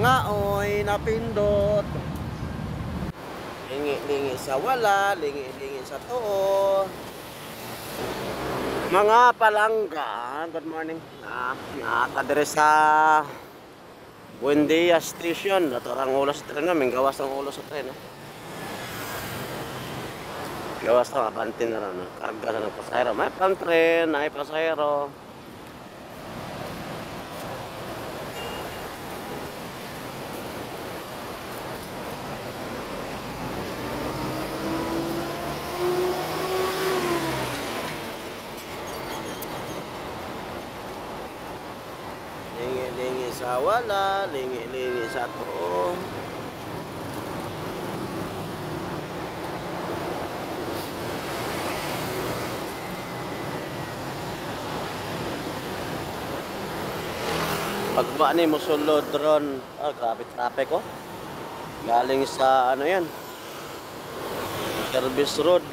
Ngaoy napindot. Lingi-lingi sa wala, lingi-lingi sa tuo. Mga palangga, good morning. Nakadere sa Buendia Station. Natarang ulos tren namin, gawas ng ulos sa tren. Gawas ng abante na rin. Karga na ng pasahero. May pang tren, may pasahero. Lingi-lingi sa wala, lingi-lingi sa tuo. Pagba ni musulod ron, grabe traffic ko. Galing sa ano yan, Service Road,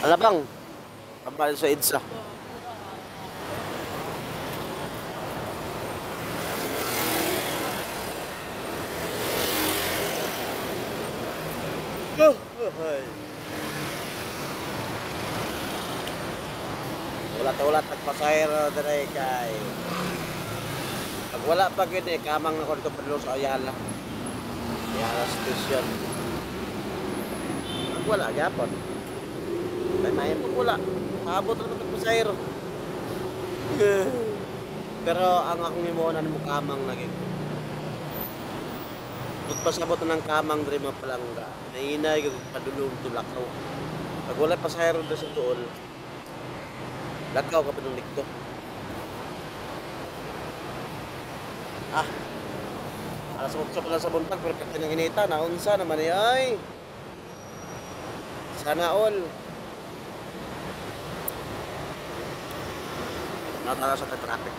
Alabang, pabalik sa EDSA. Ulat-ulat at pasahero dire kay pag wala pa gini kamang na konto perlo sa Ayala station. Pag wala gyapon may pag wala maabot ra ng pasahero. Pero ang akong himuonan mo kamang lagi pagpasabot ng kamang dire mga palangga nainay kag padulong tulakaw. Pag wala pasahero sa tuol lakaw ka pa ng likto. Alas 8 pa lang sa buntag pero pagka ng inita naunsa naman ay sana all natala sa traffic.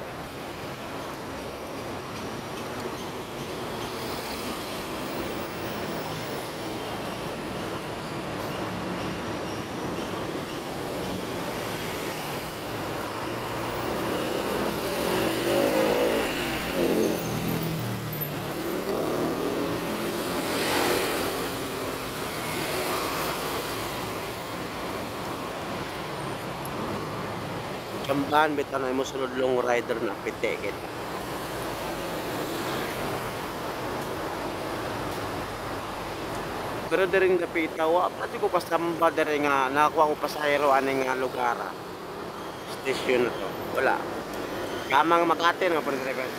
Kamban bitaw na mo sunod long rider na pite kita. Pero diring napita wa pati ko pasamba diri nga nakuha ko pasahero ani nga lugar. Station na to. Wala. Kamang Makati nga pare driver.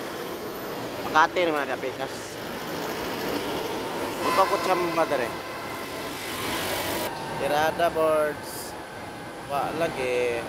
Makati naman napitas. Upa ko chamba diri. Tirada boards. Wa lagi.